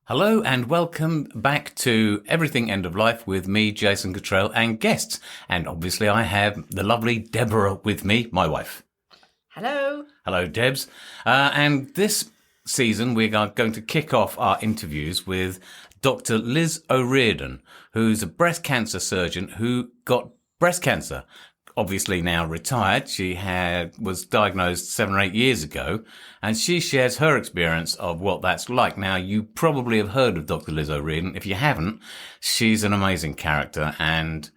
Hello and welcome back to Everything End of Life with me, Jason Cottrell, and guests. And obviously I have the lovely Deborah with me, my wife. Hello. Hello, Debs. And this season we are going to kick off our interviews with Dr. Liz O'Riordan, who's a breast cancer surgeon who got breast cancer. Obviously now retired. She was diagnosed 7 or 8 years ago, and she shares her experience of what that's like. Now, you probably have heard of Dr. Liz O'Riordan. If you haven't, she's an amazing character, and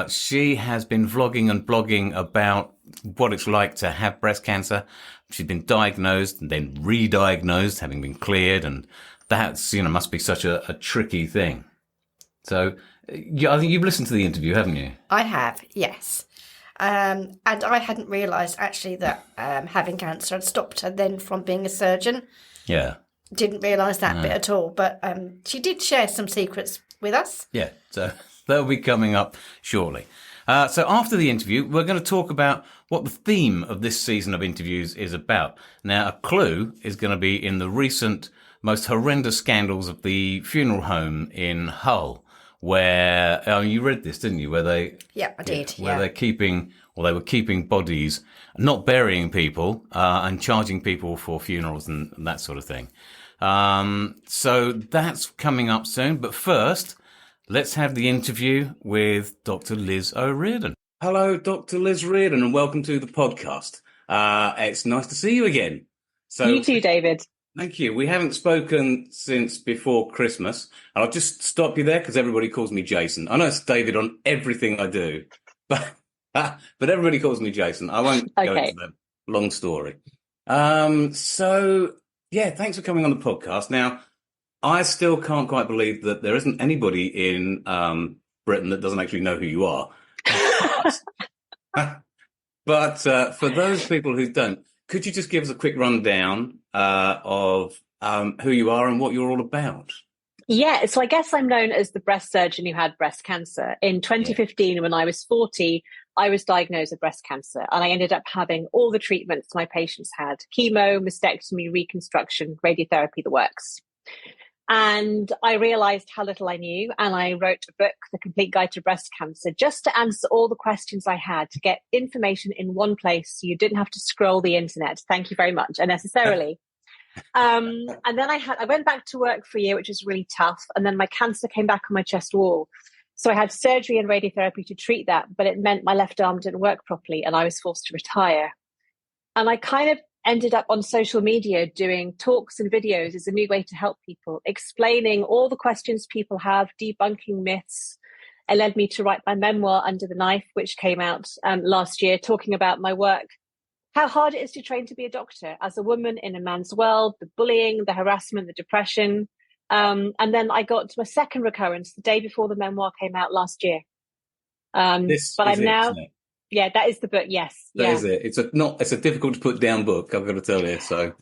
she has been vlogging and blogging about what it's like to have breast cancer. She's been diagnosed and then re-diagnosed, having been cleared, and that's, must be such a tricky thing. So, I think you've listened to the interview, haven't you? I have, yes. And I hadn't realised actually that having cancer had stopped her then from being a surgeon. Yeah. Didn't realise that bit at all. But she did share some secrets with us. Yeah, so they'll be coming up shortly. So after the interview, we're going to talk about what the theme of this season of interviews is about. Now, a clue is going to be in the recent, most horrendous scandals of the funeral home in Hull, where you read this, didn't you? Where they I did. Where they were keeping bodies, not burying people, and charging people for funerals and that sort of thing. So that's coming up soon. But first, let's have the interview with Dr. Liz O'Riordan. Hello, Dr. Liz O'Riordan, and welcome to the podcast. It's nice to see you again. So you too, David. Thank you. We haven't spoken since before Christmas. And I'll just stop you there because everybody calls me Jason. I know it's David on everything I do, but everybody calls me Jason. I won't go into the long story. So, thanks for coming on the podcast. Now, I still can't quite believe that there isn't anybody in Britain that doesn't actually know who you are. But for those people who don't, could you just give us a quick rundown of who you are and what you're all about? Yeah, so I guess I'm known as the breast surgeon who had breast cancer. In 2015, when I was 40, I was diagnosed with breast cancer, and I ended up having all the treatments my patients had: chemo, mastectomy, reconstruction, radiotherapy, the works. And I realized how little I knew, and I wrote a book, The Complete Guide to Breast Cancer, just to answer all the questions I had, to get information in one place so you didn't have to scroll the internet. Thank you very much, unnecessarily. And then I went back to work for a year, which was really tough. And then my cancer came back on my chest wall. So I had surgery and radiotherapy to treat that, but it meant my left arm didn't work properly and I was forced to retire. And I kind of ended up on social media doing talks and videos as a new way to help people, explaining all the questions people have, debunking myths. It led me to write my memoir, Under the Knife, which came out last year, talking about my work, how hard it is to train to be a doctor as a woman in a man's world, the bullying, the harassment, the depression. And then I got to my second recurrence the day before the memoir came out last year. Yeah, that is the book. Yes, that is it. It's a difficult to put down book, I've got to tell you. So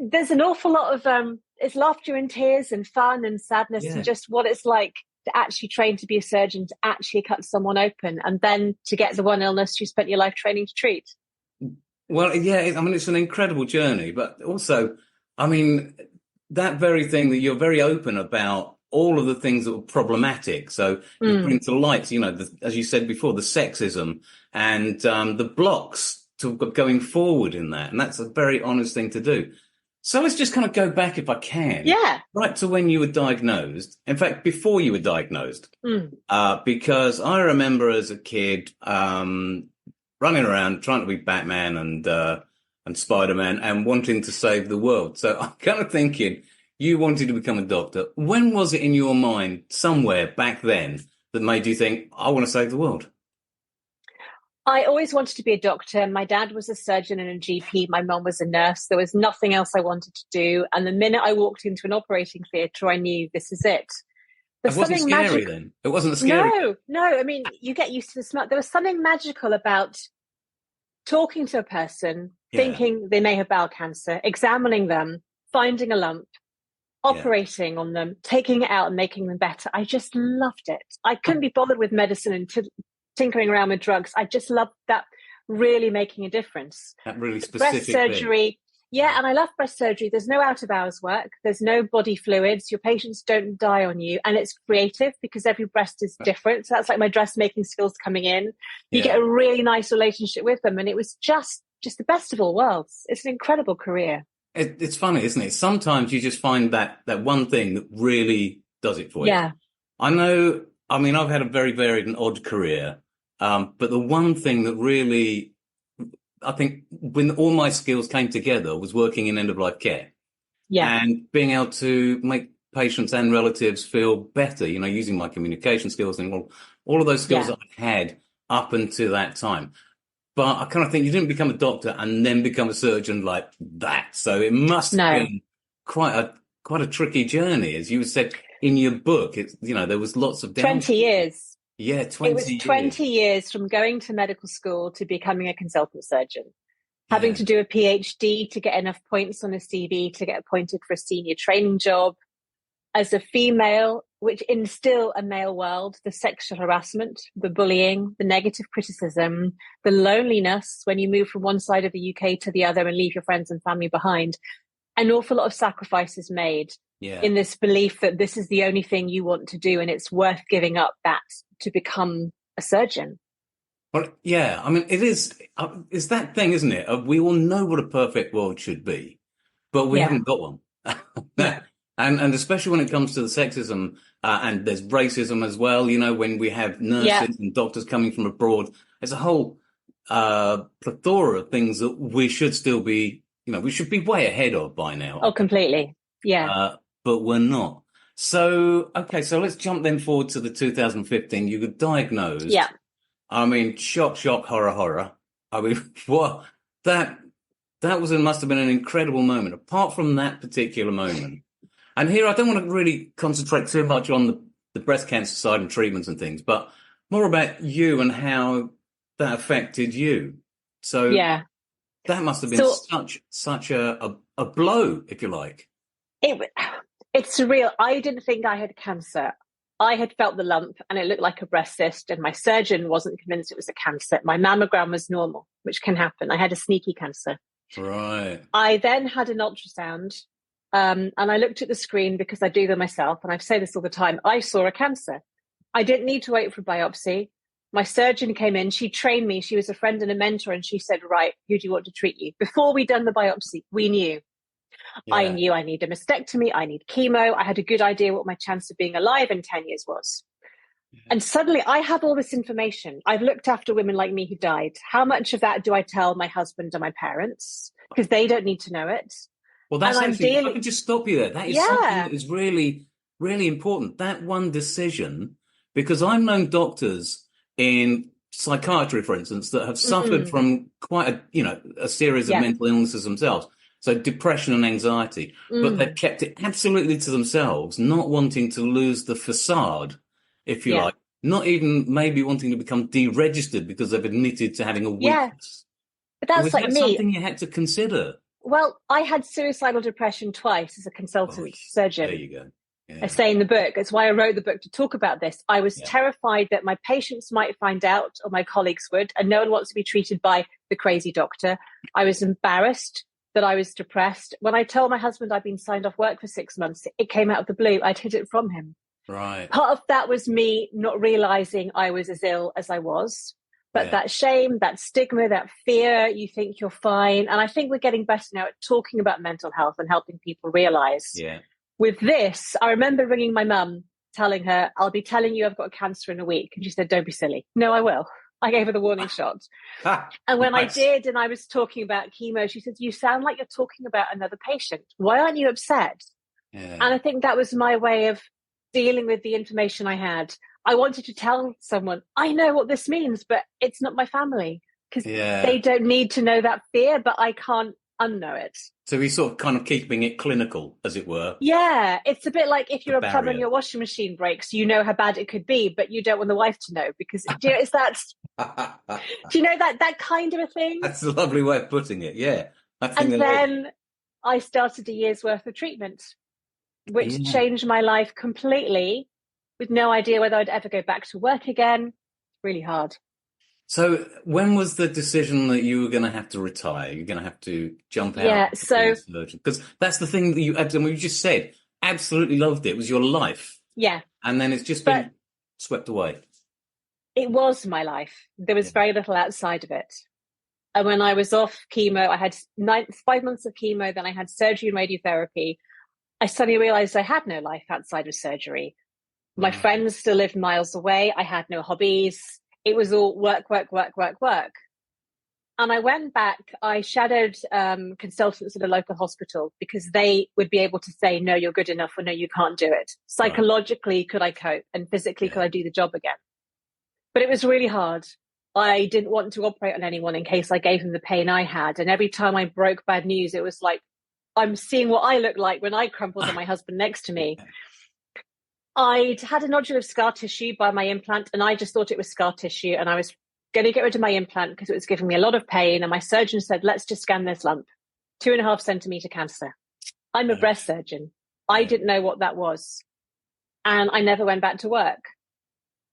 there's an awful lot of it's laughter and tears and fun and sadness and just what it's like to actually train to be a surgeon, to actually cut someone open, and then to get the one illness you spent your life training to treat. Well, it's an incredible journey, but also, that very thing that you're very open about all of the things that were problematic. So you bring to light, as you said before, the sexism and the blocks to going forward in that. And that's a very honest thing to do. So let's just kind of go back, if I can. Yeah. Right to when you were diagnosed. In fact, before you were diagnosed. Because I remember as a kid running around trying to be Batman and Spider-Man and wanting to save the world. So I'm kind of thinking, you wanted to become a doctor. When was it in your mind, somewhere back then, that made you think, I want to save the world? I always wanted to be a doctor. My dad was a surgeon and a GP. My mum was a nurse. There was nothing else I wanted to do. And the minute I walked into an operating theatre, I knew this is it. It wasn't scary then? It wasn't scary? No. You get used to the smell. There was something magical about talking to a person, thinking they may have bowel cancer, examining them, finding a lump, operating on them, taking it out and making them better. I just loved it. I couldn't be bothered with medicine and tinkering around with drugs. I just loved that, really making a difference. That really specific breast surgery. Yeah, and I love breast surgery. There's no out of hours work. There's no body fluids. Your patients don't die on you. And it's creative because every breast is different. So that's like my dressmaking skills coming in. You get a really nice relationship with them. And it was just the best of all worlds. It's an incredible career. It's funny, isn't it? Sometimes you just find that one thing that really does it for you. Yeah. I know, I mean, I've had a very varied and odd career. But the one thing that really, I think when all my skills came together was working in end of life care. Yeah. And being able to make patients and relatives feel better, you know, using my communication skills and all of those skills that I had up until that time. But I kind of think you didn't become a doctor and then become a surgeon like that. So it must have been quite a tricky journey. As you said in your book, it's, you know, there was lots of 20 years. Yeah, 20 years. It was 20 years from going to medical school to becoming a consultant surgeon, having to do a PhD to get enough points on a CV to get appointed for a senior training job. As a female, which in still a male world, the sexual harassment, the bullying, the negative criticism, the loneliness when you move from one side of the UK to the other and leave your friends and family behind, an awful lot of sacrifices made in this belief that this is the only thing you want to do and it's worth giving up that to become a surgeon. Well, yeah, I mean, it is, it's that thing, isn't it? We all know what a perfect world should be, but we haven't got one. And especially when it comes to the sexism, and there's racism as well, you know, when we have nurses and doctors coming from abroad, there's a whole plethora of things that we should still be, you know, we should be way ahead of by now. Oh, completely. Yeah. But we're not. So, okay, so let's jump then forward to the 2015. You were diagnosed. Yeah. I mean, shock, horror, horror. I mean, what that must have been an incredible moment. Apart from that particular moment. And here, I don't want to really concentrate too much on the breast cancer side and treatments and things, but more about you and how that affected you. So that must have been such a blow, if you like. It's surreal. I didn't think I had cancer. I had felt the lump and it looked like a breast cyst, and my surgeon wasn't convinced it was a cancer. My mammogram was normal, which can happen. I had a sneaky cancer. Right. I then had an ultrasound. And I looked at the screen because I do them myself. And I say this all the time. I saw a cancer. I didn't need to wait for a biopsy. My surgeon came in. She trained me. She was a friend and a mentor. And she said, right, who do you want to treat you? Before we'd done the biopsy, we knew. Yeah. I knew I need a mastectomy. I need chemo. I had a good idea what my chance of being alive in 10 years was. Yeah. And suddenly I have all this information. I've looked after women like me who died. How much of that do I tell my husband and my parents? Because they don't need to know it. Well, that's actually, if I could just stop you there. That is something that is really, really important. That one decision, because I've known doctors in psychiatry, for instance, that have suffered from quite a series of mental illnesses themselves. So depression and anxiety, but they've kept it absolutely to themselves, not wanting to lose the facade, if you like, not even maybe wanting to become deregistered because they've admitted to having a weakness. But that's was like that me. Something you had to consider? Well, I had suicidal depression twice as a consultant surgeon. There you go. Yeah. I say in the book, it's why I wrote the book to talk about this. I was terrified that my patients might find out, or my colleagues would, and no one wants to be treated by the crazy doctor. I was embarrassed that I was depressed. When I told my husband I'd been signed off work for 6 months, it came out of the blue. I'd hid it from him. Right. Part of that was me not realizing I was as ill as I was. But that shame, that stigma, that fear, you think you're fine. And I think we're getting better now at talking about mental health and helping people realize. Yeah. With this, I remember ringing my mum, telling her, I'll be telling you I've got cancer in a week. And she said, don't be silly. No, I will. I gave her the warning shot. And when I did, and I was talking about chemo, she said, you sound like you're talking about another patient. Why aren't you upset? Yeah. And I think that was my way of dealing with the information I had. I wanted to tell someone, I know what this means, but it's not my family because they don't need to know that fear, but I can't unknow it. So he's sort of kind of keeping it clinical, as it were. Yeah, it's a bit like if you're a plumber and your washing machine breaks, you know how bad it could be, but you don't want the wife to know because it's that. Do you know that kind of a thing? That's a lovely way of putting it. Yeah. And then I started a year's worth of treatment, which changed my life completely. With no idea whether I'd ever go back to work again. Really hard. So when was the decision that you were going to have to retire? You're going to have to jump out Yeah, of being a surgeon? Because that's the thing that you just said, absolutely loved it. It was your life. yeah, And then it's just but been swept away. it was my life. There was Yeah. very little outside of it. And when I was off chemo, I had 5 months of chemo, then I had surgery and radiotherapy. I suddenly realized I had no life outside of surgery. My friends still lived miles away. I had no hobbies. It was all work, work, work, work, work. And I went back, I shadowed consultants at a local hospital because they would be able to say, no, you're good enough, or no, you can't do it. Psychologically, could I cope? And physically, could I do the job again? But it was really hard. I didn't want to operate on anyone in case I gave them the pain I had. And every time I broke bad news, it was like, I'm seeing what I look like when I crumpled on my husband next to me. I'd had a nodule of scar tissue by my implant, and I just thought it was scar tissue. And I was going to get rid of my implant because it was giving me a lot of pain. And my surgeon said, let's just scan this lump, 2.5 centimeter cancer. I'm a breast surgeon. I didn't know what that was. And I never went back to work.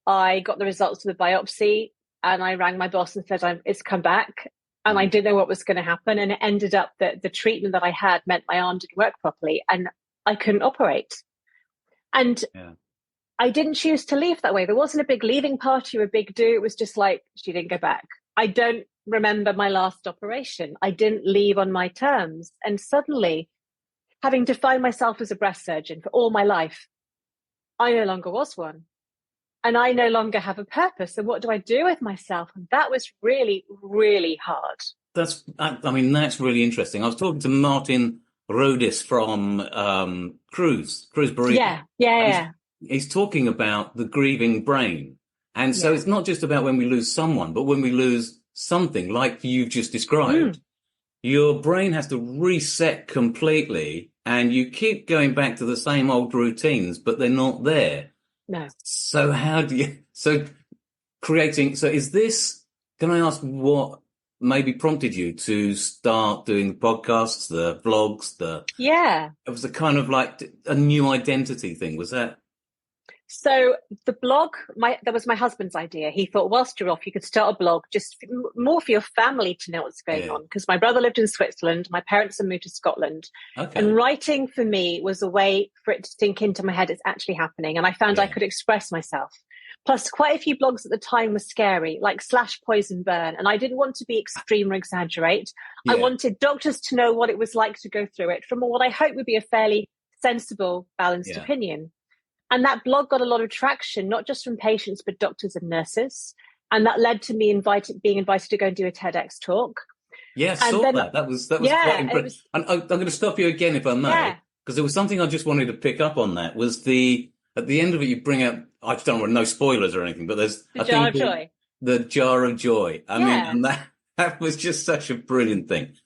I got the results of the biopsy and I rang my boss and said, it's come back. And I didn't know what was going to happen. And it ended up that the treatment that I had meant my arm didn't work properly and I couldn't operate. And I didn't choose to leave that way. There wasn't a big leaving party or a big do. It was just like, she didn't go back. I don't remember my last operation. I didn't leave on my terms. And suddenly, having defined myself as a breast surgeon for all my life, I no longer was one. And I no longer have a purpose. And what do I do with myself? And that was really, really hard. That's really interesting. I was talking to Martin Rodis from Cruise Bereavement. Yeah. He's talking about the grieving brain. And so it's not just about when we lose someone, but when we lose something like you've just described, your brain has to reset completely and you keep going back to the same old routines, but they're not there. No. So is this, can I ask what maybe prompted you to start doing the podcasts, the vlogs, it was a kind of like a new identity thing, was that? So the blog, that was my husband's idea. He thought, whilst you're off, you could start a blog just more for your family to know what's going on. Because my brother lived in Switzerland, my parents had moved to Scotland. And writing for me was a way for it to sink into my head it's actually happening. And I found I could express myself. Plus, quite a few blogs at the time were scary, like Slash Poison Burn. And I didn't want to be extreme or exaggerate. I wanted doctors to know what it was like to go through it from what I hope would be a fairly sensible, balanced opinion. And that blog got a lot of traction, not just from patients, but doctors and nurses. And that led to me being invited to go and do a TEDx talk. Yeah, I saw that. That was quite impressive. And I'm going to stop you again, if I may, because there was something I just wanted to pick up on. That was at the end of it, you bring up, I don't want no spoilers or anything, but there's the jar of joy. The jar of joy. I mean, and that was just such a brilliant thing.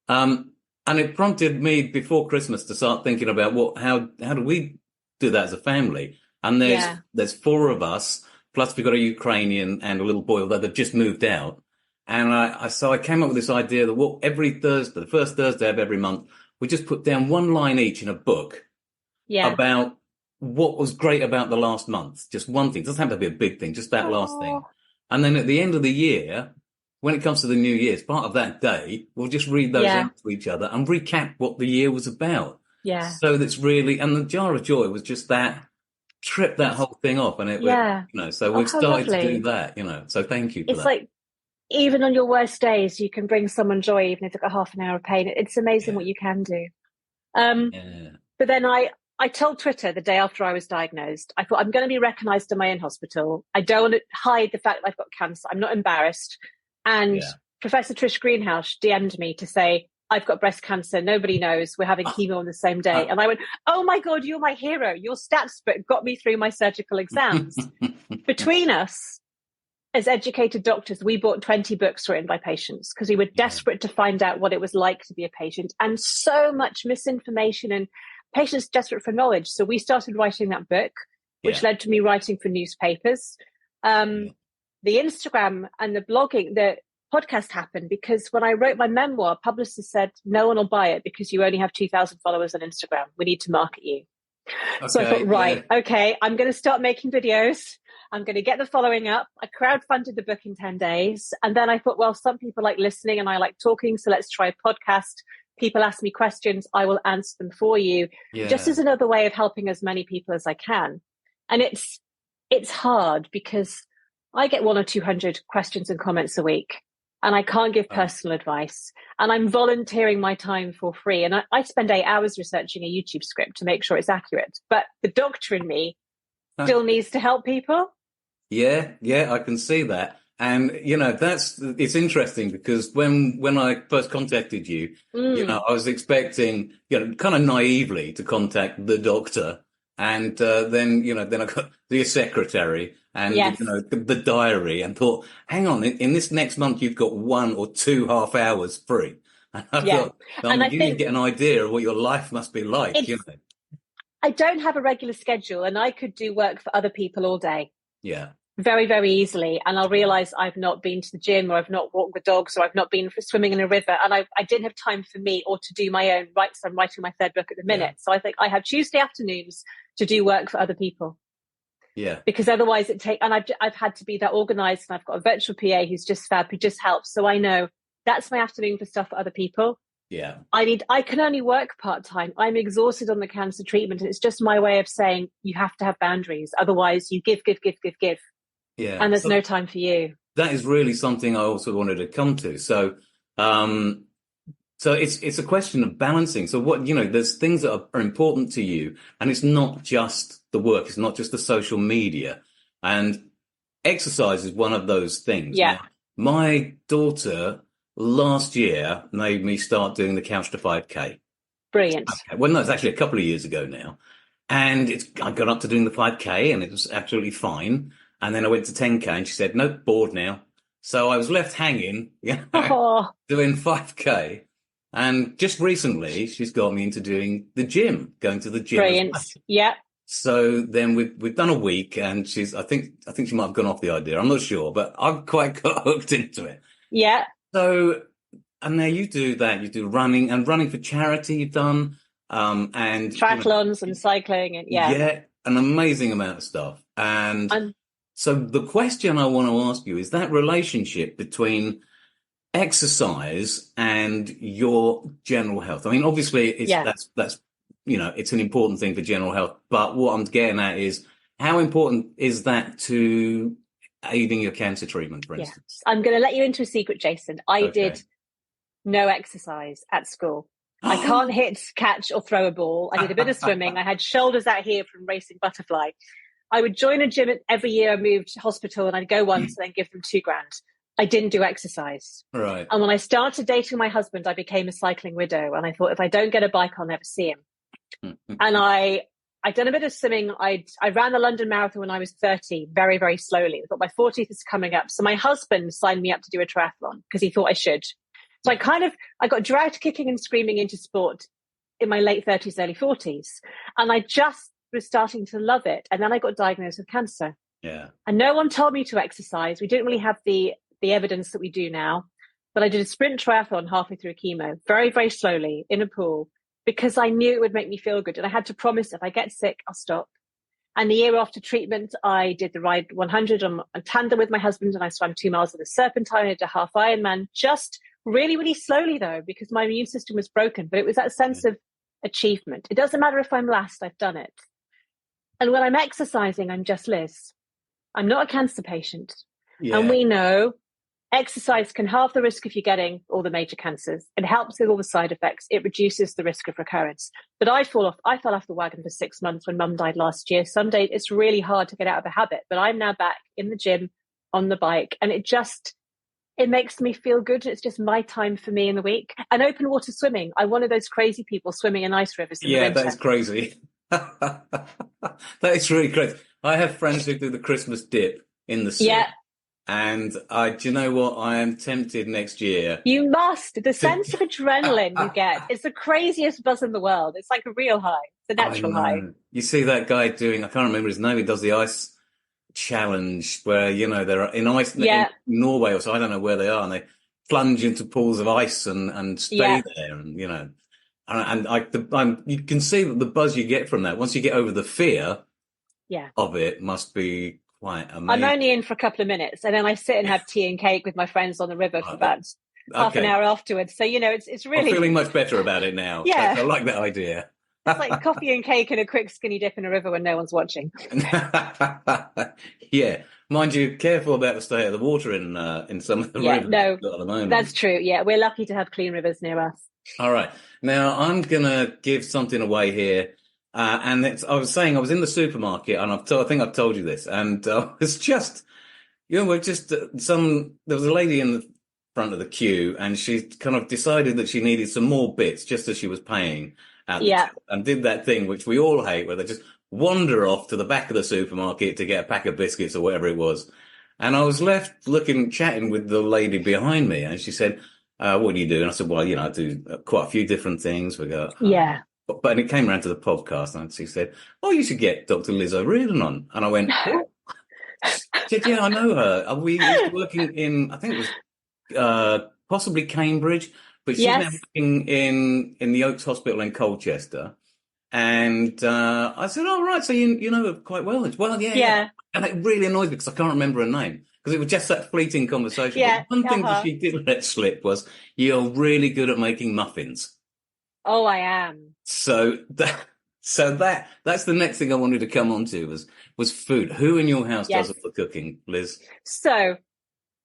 And it prompted me before Christmas to start thinking about how do we do that as a family? And there's 4 of us, plus we've got a Ukrainian and a little boy, although they've just moved out. And so I came up with this idea that every Thursday, the first Thursday of every month, we just put down one line each in a book about what was great about the last month. Just one thing. It doesn't have to be a big thing, just that last thing. And then at the end of the year, when it comes to the New Year's, part of that day, we'll just read those out to each other and recap what the year was about. Yeah. So that's really, and the jar of joy was just that, trip that whole thing off. And so we've started to do that, so thank you for that. It's like, even on your worst days, you can bring someone joy, even if they've got half an hour of pain. It's amazing what you can do. But then I told Twitter the day after I was diagnosed, I thought, I'm going to be recognised in my own hospital. I don't want to hide the fact that I've got cancer. I'm not embarrassed. And Professor Trish Greenhouse DM'd me to say, I've got breast cancer. Nobody knows. We're having chemo on the same day. And I went, oh my God, you're my hero. Your stats book got me through my surgical exams. Between us, as educated doctors, we bought 20 books written by patients because we were desperate to find out what it was like to be a patient, and so much misinformation and patients desperate for knowledge. So we started writing that book, which led to me writing for newspapers. The Instagram and the blogging, the podcast happened because when I wrote my memoir, publicists said, no one will buy it because you only have 2,000 followers on Instagram. We need to market you. So I thought, okay, I'm going to start making videos. I'm going to get the following up. I crowdfunded the book in 10 days. And then I thought, well, some people like listening and I like talking. So let's try a podcast. People ask me questions. I will answer them for you. Yeah. Just as another way of helping as many people as I can. And it's hard because I get 100 or 200 questions and comments a week. And I can't give personal advice. And I'm volunteering my time for free. And I spend 8 hours researching a YouTube script to make sure it's accurate. But the doctor in me still needs to help people. Yeah, I can see that. And, it's interesting because when I first contacted you, I was expecting, kind of naively to contact the doctor. And then I got the secretary and, the diary and thought, hang on, in this next month, you've got 1 or 2 half hours free. And I thought, you need to get an idea of what your life must be like, I don't have a regular schedule and I could do work for other people all day. Yeah. Very, very easily. And I'll realize I've not been to the gym or I've not walked the dogs or I've not been for swimming in a river. And I didn't have time for me or to do my own so I'm writing my 3rd book at the minute. Yeah. So I think I have Tuesday afternoons to do work for other people. Yeah. Because otherwise and I've had to be that organized, and I've got a virtual PA who's just fab, who just helps. So I know that's my afternoon for stuff for other people. Yeah. I can only work part-time. I'm exhausted on the cancer treatment. And it's just my way of saying you have to have boundaries. Otherwise you give. Yeah. And there's no time for you. That is really something I also wanted to come to. So, it's a question of balancing. So there's things that are important to you, and it's not just the work. It's not just the social media, and exercise is one of those things. Yeah. Now, my daughter last year made me start doing the Couch to 5K. Brilliant. Okay. Well, no, it's actually a couple of years ago now, and I got up to doing the 5K, and it was absolutely fine. And then I went to 10K, and she said, "Nope, bored now." So I was left hanging, doing 5K. And just recently, she's got me into doing the gym, going to the gym. Brilliant. Yeah. So then we've done a week, and I think she might have gone off the idea. I'm not sure, but I've quite got hooked into it. Yeah. So, and now you do that. You do running for charity. You've done, and triathlons and cycling, and an amazing amount of stuff. And so the question I want to ask you is that relationship between exercise and your general health. I mean, obviously, that's it's an important thing for general health. But what I'm getting at is how important is that to aiding your cancer treatment, for instance? I'm going to let you into a secret, Jason. I did no exercise at school. I can't hit, catch, or throw a ball. I did a bit of swimming. I had shoulders out here from racing butterfly. I would join a gym every year. I moved to hospital and I'd go once and then give them $2,000. I didn't do exercise. Right. And when I started dating my husband, I became a cycling widow. And I thought, if I don't get a bike, I'll never see him. And I'd done a bit of swimming. I ran the London Marathon when I was 30, very, very slowly. I thought my 40th is coming up. So my husband signed me up to do a triathlon because he thought I should. So I got dragged kicking and screaming into sport in my late 30s, early 40s. And I just was starting to love it. And then I got diagnosed with cancer. Yeah. And no one told me to exercise. We didn't really have the evidence that we do now. But I did a sprint triathlon halfway through chemo, very, very slowly in a pool, because I knew it would make me feel good. And I had to promise if I get sick, I'll stop. And the year after treatment, I did the Ride 100 on tandem with my husband, and I swam 2 miles of the Serpentine. I did a half Ironman, just really, really slowly, though, because my immune system was broken. But it was that sense of achievement. It doesn't matter if I'm last, I've done it. And when I'm exercising, I'm just Liz. I'm not a cancer patient. Yeah. And we know exercise can halve the risk of you getting all the major cancers. It helps with all the side effects. It reduces the risk of recurrence. But I fell off the wagon for 6 months when Mum died last year. Some days it's really hard to get out of a habit, but I'm now back in the gym on the bike, and it makes me feel good. It's just my time for me in the week. And open water swimming. I'm one of those crazy people swimming in ice rivers in the winter. That is crazy. That is really crazy. I have friends who do the Christmas dip in the sea. Yeah. And do you know what? I am tempted next year. You must. The sense of adrenaline you get. It's the craziest buzz in the world. It's like a real high. It's a natural high. You see that guy doing, I can't remember his name, he does the ice challenge where, they're in ice in Norway or so, I don't know where they are, and they plunge into pools of ice and stay there. And, and you can see that the buzz you get from that, once you get over the fear of it, must be quite amazing. I'm only in for a couple of minutes, and then I sit and have tea and cake with my friends on the river for about half an hour afterwards. So, it's really... I'm feeling much better about it now. Yeah. I like that idea. It's like coffee and cake and a quick skinny dip in a river when no one's watching. Yeah. Mind you, careful about the state of the water in some of the rivers no, at the moment. That's true. Yeah, we're lucky to have clean rivers near us. All right. Now, I'm going to give something away here. And I was saying I was in the supermarket, and I think I've told you this, and it's just, there was a lady in the front of the queue, and she kind of decided that she needed some more bits just as she was paying at the till, and did that thing which we all hate, where they just wander off to the back of the supermarket to get a pack of biscuits or whatever it was. And I was left chatting with the lady behind me, and she said, what do you do? And I said, well, I do quite a few different things. We go, But it came around to the podcast, and she said, oh, you should get Dr. Liz O'Riordan on. And I went, what? She said, yeah, I know her. We used to working in, I think it was possibly Cambridge, but she's now working in the Oaks Hospital in Colchester. And I said, oh, right, so you know her quite well. And, well, yeah. And it really annoyed me because I can't remember her name, because it was just that fleeting conversation. Yeah, but one thing that she did let slip was, you're really good at making muffins. Oh, I am. So that's the next thing I wanted to come on to was food. Who in your house does all the cooking, Liz? So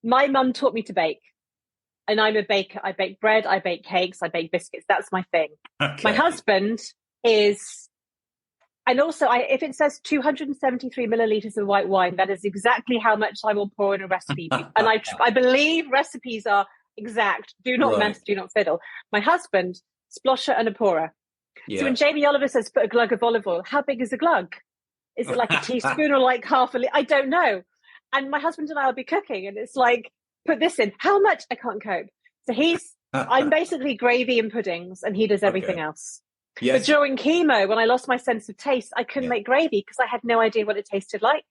my mum taught me to bake, and I'm a baker. I bake bread, I bake cakes, I bake biscuits. That's my thing. Okay. My husband is, and also if it says 273 milliliters of white wine, that is exactly how much I will pour in a recipe. And I believe recipes are exact. Do not mess, do not fiddle. My husband, splosher and a pourer. Yeah. So when Jamie Oliver says put a glug of olive oil, how big is a glug? Is it like a teaspoon or like half a liter? I don't know. And my husband and I will be cooking, and it's like, put this in. How much? I can't cope. So I'm basically gravy and puddings, and he does everything else. Yes. But during chemo, when I lost my sense of taste, I couldn't make gravy because I had no idea what it tasted like.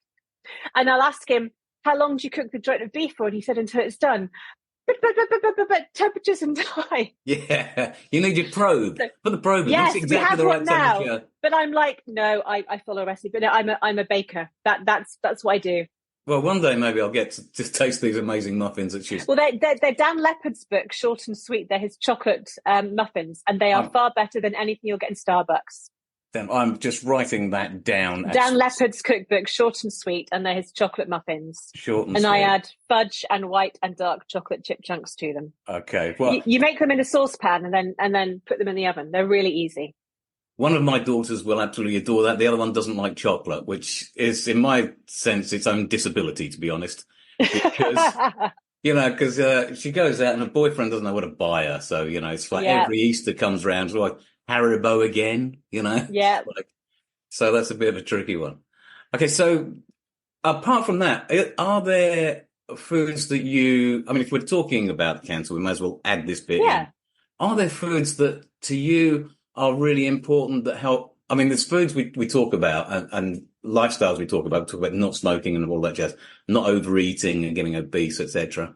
And I'll ask him, how long do you cook the joint of beef for? And he said, until it's done. But temperatures and time. Yeah, you need your probe. Put the probe in. Yes, That's exactly we have the right one now. temperature. But I'm like, no, I follow a recipe. But no, I'm a baker. That's what I do. Well, one day maybe I'll get to just taste these amazing muffins that she's... Well, they're Dan Leppard's book, Short and Sweet. They're his chocolate muffins, and they are far better than anything you'll get in Starbucks. Then I'm just writing that down. Dan Leppard's cookbook, Short and Sweet, and they're his chocolate muffins. Short and sweet. And I add fudge and white and dark chocolate chip chunks to them. Okay. Well, you make them in a saucepan and then put them in the oven. They're really easy. One of my daughters will absolutely adore that. The other one doesn't like chocolate, which is, in my sense, its own disability, to be honest. Because, because she goes out and her boyfriend doesn't know what to buy her. So, it's like every Easter comes around, so like, Haribo again, Yeah. So that's a bit of a tricky one. Okay, so apart from that, are there foods that if we're talking about cancer, we might as well add this bit in. Are there foods that, to you, are really important that help? I mean, there's foods we talk about and lifestyles we talk about not smoking and all that jazz, not overeating and getting obese, etc.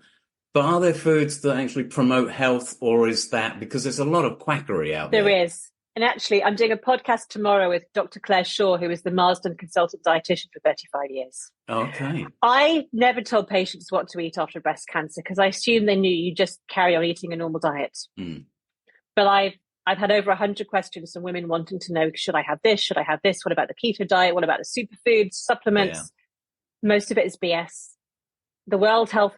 But are there foods that actually promote health, or is that because there's a lot of quackery out there? There is. And actually, I'm doing a podcast tomorrow with Dr. Claire Shaw, who is the Marsden consultant dietitian for 35 years. Okay. I never told patients what to eat after breast cancer because I assumed they knew you just carry on eating a normal diet. Mm. But I've had over 100 questions from women wanting to know, should I have this? Should I have this? What about the keto diet? What about the superfoods, supplements? Yeah. Most of it is BS. The World Health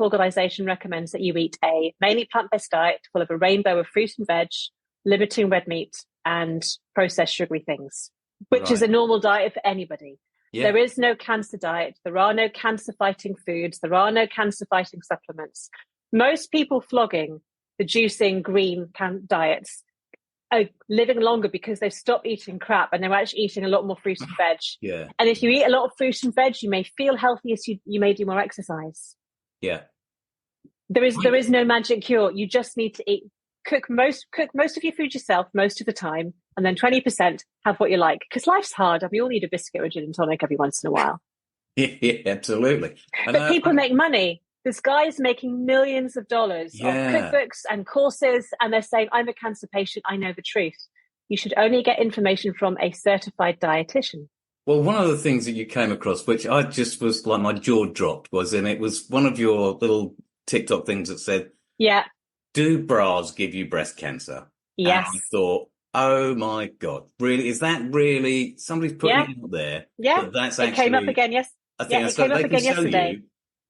Organization recommends that you eat a mainly plant-based diet full of a rainbow of fruit and veg, limiting red meat and processed sugary things, which is a normal diet for anybody. Yeah. There is no cancer diet. There are no cancer-fighting foods. There are no cancer-fighting supplements. Most people flogging the juicing green diets are living longer because they've stopped eating crap and they're actually eating a lot more fruit and veg. Yeah. And if you eat a lot of fruit and veg, you may feel healthier, so you may do more exercise. Yeah. There is no magic cure. You just need to cook most of your food yourself most of the time, and then 20% have what you like. Because life's hard, and we all need a biscuit or a gin and tonic every once in a while. Yeah, absolutely. But people make money. There's guys making millions of dollars on cookbooks and courses, and they're saying, I'm a cancer patient, I know the truth. You should only get information from a certified dietitian. Well, one of the things that you came across, which I just was like my jaw dropped, it was one of your little TikTok things that said, Yeah. "Do bras give you breast cancer?" And I Yes. thought, oh my God, really? Is that really somebody's putting Yeah. it out there Yeah. that that's It came up actually again. Yes. a thing? Yeah. And It so came up they can again sell yesterday.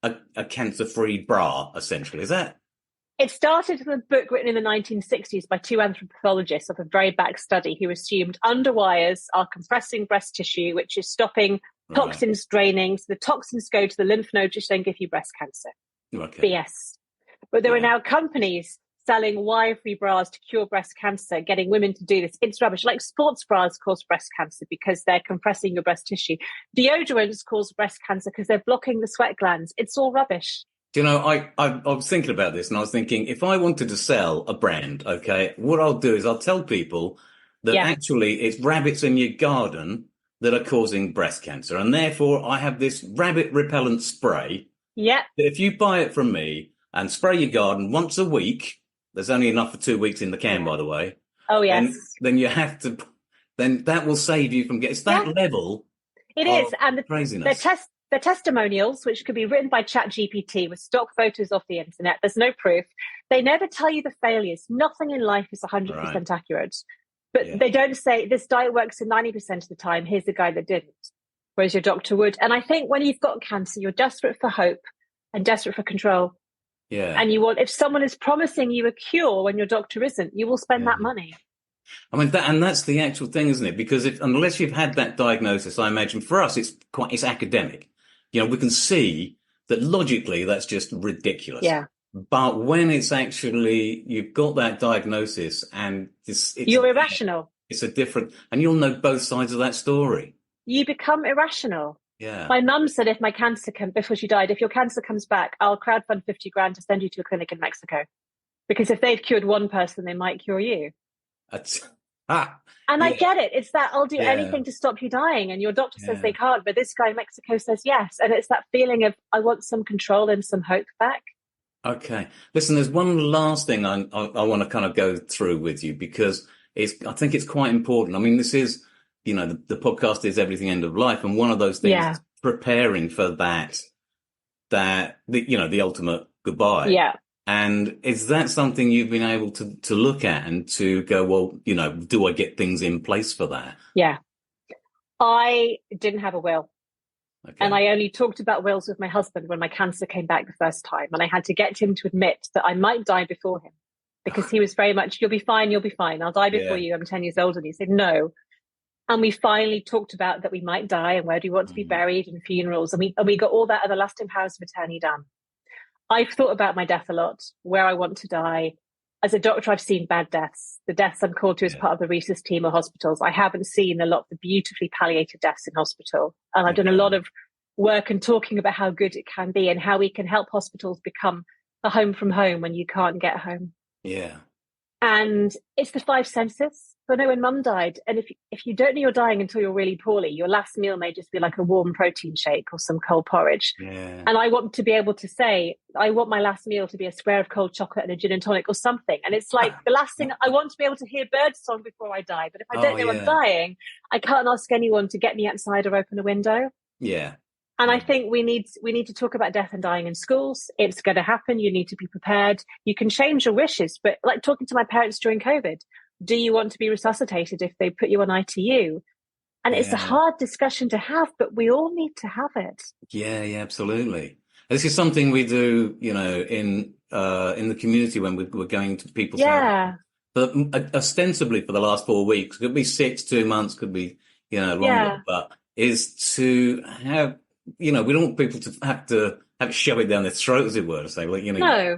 you a cancer-free bra, essentially. Is that? It started from a book written in the 1960s by two anthropologists of a very back study who assumed underwires are compressing breast tissue, which is stopping Right. toxins draining. So the toxins go to the lymph nodes, which then give you breast cancer. Okay. BS. But there are Yeah. now companies selling wire-free bras to cure breast cancer, getting women to do this. It's rubbish. Like sports bras cause breast cancer because they're compressing your breast tissue. Deodorants cause breast cancer because they're blocking the sweat glands. It's all rubbish. Do you know, I was thinking about this and I was thinking if I wanted to sell a brand, okay, what I'll do is I'll tell people that Yeah. actually it's rabbits in your garden that are causing breast cancer. And therefore I have this rabbit repellent spray Yeah. that if you buy it from me and spray your garden once a week, there's only enough for 2 weeks in the can, Yeah. by the way, Oh, yes. then you have to, then that will save you from getting, it's that Yeah, level it is. of And craziness. they're testimonials, which could be written by ChatGPT with stock photos off the internet. There's no proof. They never tell you the failures. Nothing in life is 100% Right. accurate. But Yeah. they don't say this diet works 90% of the time. Here's the guy that didn't, whereas your doctor would. And I think when you've got cancer, you're desperate for hope and desperate for control. Yeah. And you want, if someone is promising you a cure when your doctor isn't, you will spend Yeah. that money. I mean, that's the actual thing, isn't it? Because unless you've had that diagnosis, I imagine for us, it's academic. You know, we can see that logically that's just ridiculous. Yeah. But when it's actually, you've got that diagnosis and You're irrational. it's a different, and you'll know both sides of that story. You become irrational. Yeah. My mum said if my cancer before she died, if your cancer comes back, I'll crowdfund 50 grand to send you to a clinic in Mexico. Because if they've cured one person, they might cure you. That's, And I yeah. get it. It's that I'll do Yeah. anything to stop you dying. And your doctor says Yeah. they can't, but this guy in Mexico says yes. And it's that feeling of I want some control and some hope back. Okay. Listen, there's one last thing I want to kind of go through with you because I think it's quite important. I mean, this is, you know, the podcast is everything end of life. And one of those things is preparing for the ultimate goodbye. Yeah. And is that something you've been able to look at and to go, well, you know, do I get things in place for that? Yeah. I didn't have a will. Okay. And I only talked about wills with my husband when my cancer came back the first time. And I had to get him to admit that I might die before him because he was very much, you'll be fine, you'll be fine. I'll die before you. I'm 10 years older. And he said, no. And we finally talked about that we might die and where do you want to be buried and funerals. And we got all that at the lasting powers of attorney done. I've thought about my death a lot, where I want to die. As a doctor, I've seen bad deaths. The deaths I'm called to as part of the rhesus team of hospitals. I haven't seen a lot of the beautifully palliated deaths in hospital. And I've done a lot of work and talking about how good it can be and how we can help hospitals become a home from home when you can't get home. Yeah. And it's the five senses. So I know when mum died, and if you don't know you're dying until you're really poorly, your last meal may just be like a warm protein shake or some cold porridge. Yeah. And I want to be able to say, I want my last meal to be a square of cold chocolate and a gin and tonic or something. And it's like the last thing, I want to be able to hear birds song before I die. But if I don't know I'm dying, I can't ask anyone to get me outside or open a window. Yeah. And I think we need to talk about death and dying in schools. It's going to happen. You need to be prepared. You can change your wishes. But like talking to my parents during COVID, do you want to be resuscitated if they put you on ITU? And it's a hard discussion to have, but we all need to have it. Yeah, absolutely. This is something we do, you know, in the community when we're going to people's houses. But ostensibly for the last 4 weeks, could be 6, 2 months, could be, you know, longer, but is to have, you know, we don't want people to have to shove it down their throat, as it were, to say, well, you know, no.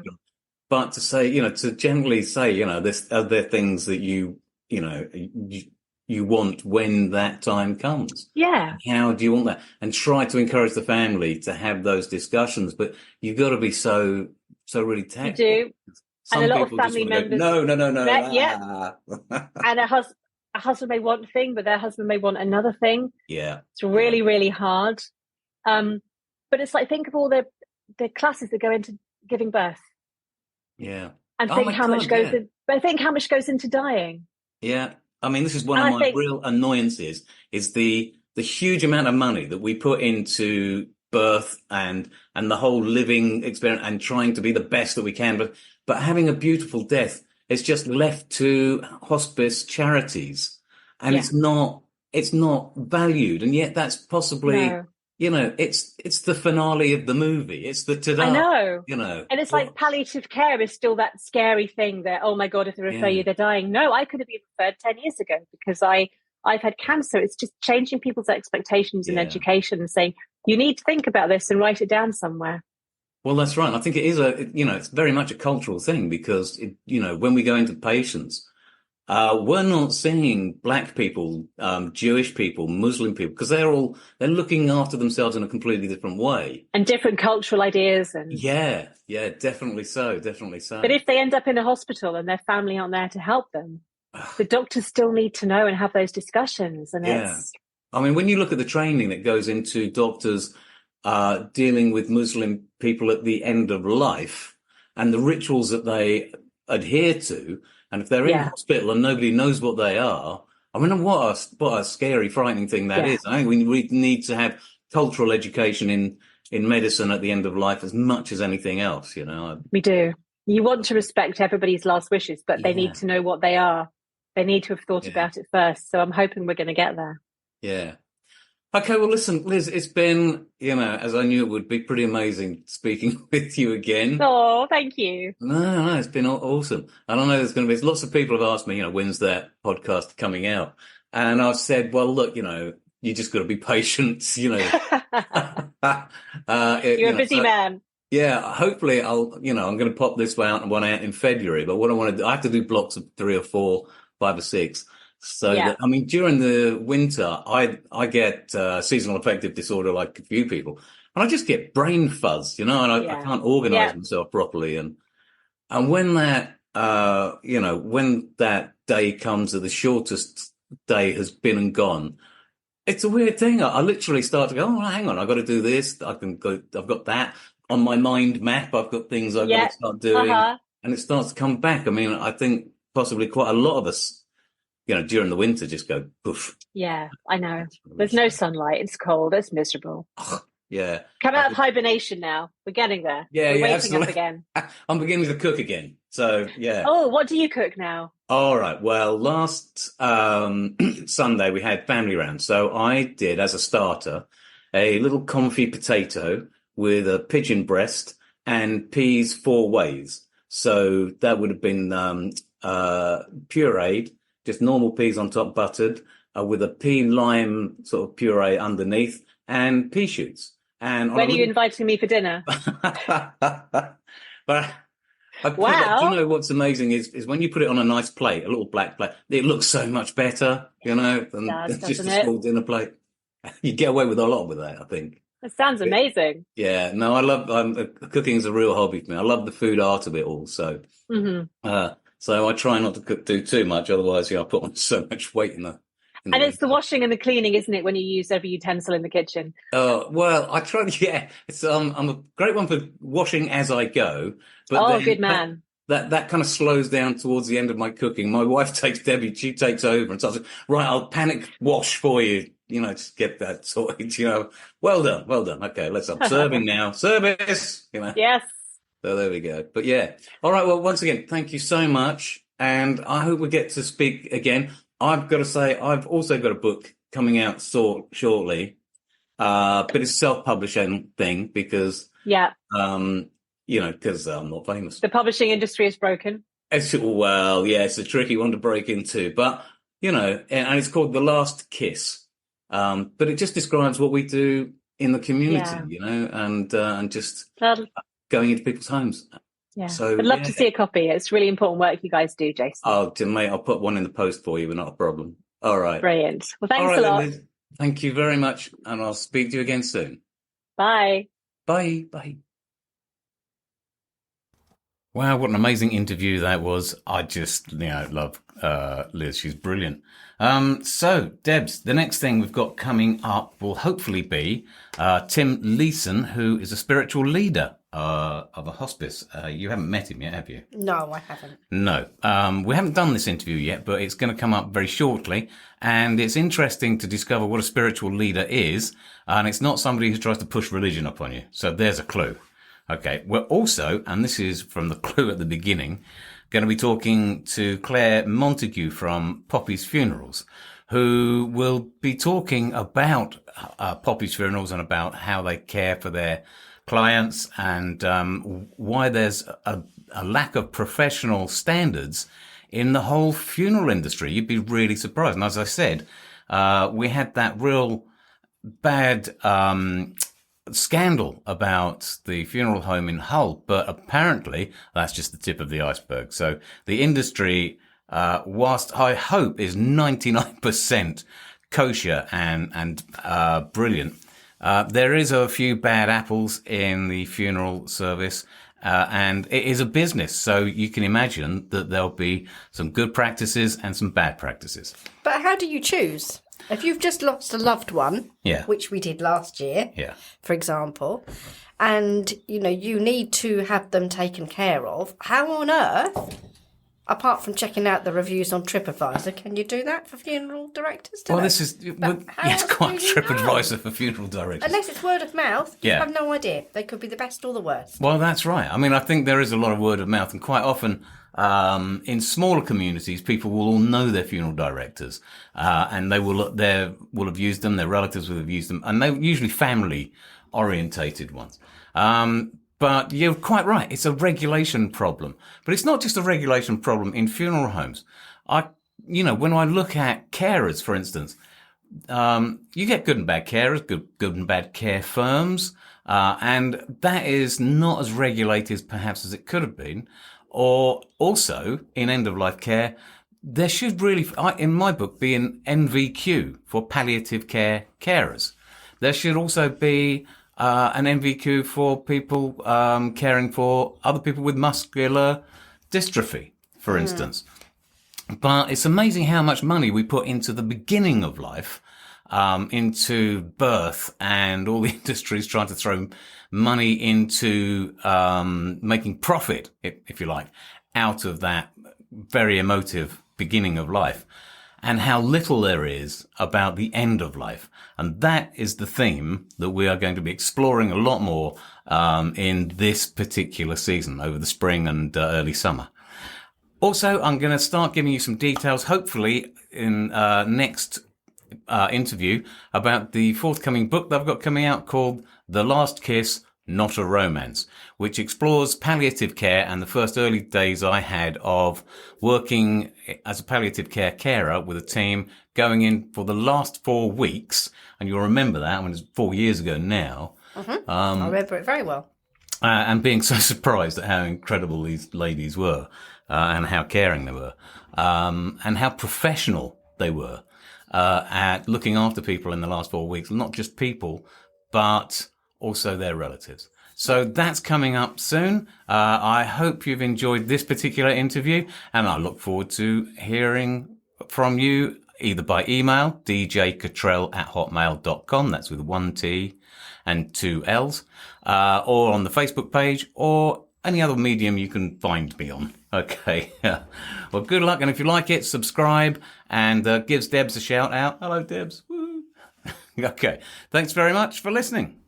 But to say, you know, to generally say, you know, are there things that you want when that time comes? Yeah. How do you want that? And try to encourage the family to have those discussions. But you've got to be so really tactful. You do. Some and a lot people of family members. Go, no. Yeah. And a husband may want a thing, but their husband may want another thing. Yeah. It's really, really hard. But it's like, think of all the classes that go into giving birth. Yeah. And think how much goes in, but think how much goes into dying. Yeah. I mean, this is one of my real annoyances is the the huge amount of money that we put into birth and the whole living experience and trying to be the best that we can, but having a beautiful death is just left to hospice charities, and Yeah. it's not valued, and yet that's possibly. No. It's the finale of the movie. It's the ta-da. I know. And it's like palliative care is still that scary thing that, oh my God, if they refer you, they're dying. No, I could have been referred 10 years ago because I've had cancer. It's just changing people's expectations in education and saying, you need to think about this and write it down somewhere. Well, that's right. I think it is it's very much a cultural thing because, when we go into patients, we're not seeing black people, Jewish people, Muslim people, because they're looking after themselves in a completely different way. And different cultural ideas. And yeah, definitely so. But if they end up in a hospital and their family aren't there to help them, the doctors still need to know and have those discussions. And I mean, when you look at the training that goes into doctors dealing with Muslim people at the end of life and the rituals that they adhere to, and if they're in hospital and nobody knows what they are, I mean, what a scary, frightening thing that is. I think we need to have cultural education in medicine at the end of life as much as anything else, We do. You want to respect everybody's last wishes, but they need to know what they are. They need to have thought about it first. So I'm hoping we're going to get there. Yeah. Okay, well, listen, Liz, it's been, as I knew it would be, pretty amazing speaking with you again. Oh, thank you. No, it's been awesome. And I know there's lots of people have asked me, when's that podcast coming out? And I've said, well, look, you just got to be patient, You're a busy man. Yeah, hopefully I'm going to pop this one out in February. But what I want to do, I have to do blocks of 3 or 4, 5 or 6. So, during the winter, I get seasonal affective disorder like a few people, and I just get brain fuzz, and I can't organize myself properly. And when that, when that day comes, that the shortest day has been and gone, it's a weird thing. I literally start to go, oh, hang on, I've got to do this. I've got that on my mind map. I've got things I've got to start doing, and it starts to come back. I mean, I think possibly quite a lot of us, during the winter, just go poof. Yeah, I know. There's no sunlight. It's cold. It's miserable. Yeah. Come out of hibernation now. We're getting there. Yeah, We're waking absolutely. up again. I'm beginning to cook again. So, yeah. Oh, what do you cook now? All right. Well, last Sunday we had family round. So I did, as a starter, a little confit potato with a pigeon breast and peas 4 ways. So that would have been pureed, just normal peas on top, buttered, with a pea lime sort of puree underneath, and pea shoots. And when are you inviting me for dinner? But wow! Do you know what's amazing is when you put it on a nice plate, a little black plate, it looks so much better, than just a small dinner plate. You get away with a lot with that, I think. It sounds amazing. Yeah, no, I love cooking is a real hobby for me. I love the food art of it all. So, so I try not to do too much, otherwise, I put on so much weight in the. And it's the washing and the cleaning, isn't it, when you use every utensil in the kitchen? Well, I try. Yeah, it's I'm a great one for washing as I go. But good man. That kind of slows down towards the end of my cooking. My wife Debbie, she takes over and starts, right, I'll panic wash for you. Just get that sorted, Well done. Okay, I'm serving now. Service, Yes. So there we go. But yeah. All right. Well, once again, thank you so much. And I hope we get to speak again. I've got to say, I've also got a book coming out shortly. But it's a self-publishing thing because, because I'm not famous. The publishing industry is broken. It's a tricky one to break into, but, and it's called The Last Kiss. But it just describes what we do in the community, and just going into people's homes. Yeah. So I'd love to see a copy. It's really important work you guys do, Jason. Oh, mate, I'll put one in the post for you, but not a problem. All right. Brilliant. Well, thanks a lot. Liz, thank you very much, and I'll speak to you again soon. Bye. Bye. Wow, what an amazing interview that was. I just, love Liz. She's brilliant. So, Debs, the next thing we've got coming up will hopefully be Tim Leeson, who is a spiritual leader. of a hospice. You haven't met him yet, have you? No, I haven't. No. We haven't done this interview yet, but it's going to come up very shortly. And it's interesting to discover what a spiritual leader is. And it's not somebody who tries to push religion upon you. So there's a clue. Okay. We're also, and this is from the clue at the beginning, going to be talking to Claire Montague from Poppy's Funerals, who will be talking about Poppy's Funerals and about how they care for their clients and why there's a lack of professional standards in the whole funeral industry. You'd be really surprised. And as I said, we had that real bad scandal about the funeral home in Hull, but apparently that's just the tip of the iceberg. So the industry, whilst I hope is 99% kosher and brilliant, there is a few bad apples in the funeral service, and it is a business. So you can imagine that there'll be some good practices and some bad practices. But how do you choose? If you've just lost a loved one, Yeah. which we did last year, Yeah. for example, and, you need to have them taken care of, how on earth, apart from checking out the reviews on TripAdvisor, can you do that for funeral directors today? Well, this is, it's quite do you know? TripAdvisor for funeral directors. Unless it's word of mouth, you Yeah. have no idea. They could be the best or the worst. Well, that's right. I mean, I think there is a lot of word of mouth, and quite often in smaller communities, people will all know their funeral directors, and they will have used them. Their relatives will have used them, and they're usually family orientated ones. But you're quite right. It's a regulation problem, but it's not just a regulation problem in funeral homes. When I look at carers, for instance, you get good and bad carers, good and bad care firms, and that is not as regulated perhaps as it could have been. Or also in end-of-life care, there should really, in my book, be an NVQ for palliative care carers. There should also be an NVQ for people caring for other people with muscular dystrophy, for instance. But it's amazing how much money we put into the beginning of life, into birth, and all the industries trying to throw money into making profit, if you like, out of that very emotive beginning of life, and how little there is about the end of life. And that is the theme that we are going to be exploring a lot more in this particular season over the spring and early summer. Also, I'm going to start giving you some details, hopefully in next interview, about the forthcoming book that I've got coming out called The Last Kiss, Not a Romance, which explores palliative care and the first early days I had of working as a palliative care carer with a team going in for the last 4 weeks. And you'll remember that when it's 4 years ago now. I remember it very well. And being so surprised at how incredible these ladies were, and how caring they were, and how professional they were at looking after people in the last 4 weeks, not just people, but also their relatives. So that's coming up soon. I hope you've enjoyed this particular interview, and I look forward to hearing from you either by email, djcottrell@hotmail.com, that's with 1 T and 2 L's, or on the Facebook page, or any other medium you can find me on. Okay. Well, good luck, and if you like it, subscribe, and gives Debs a shout out. Hello, Debs. Woo. Okay. Thanks very much for listening.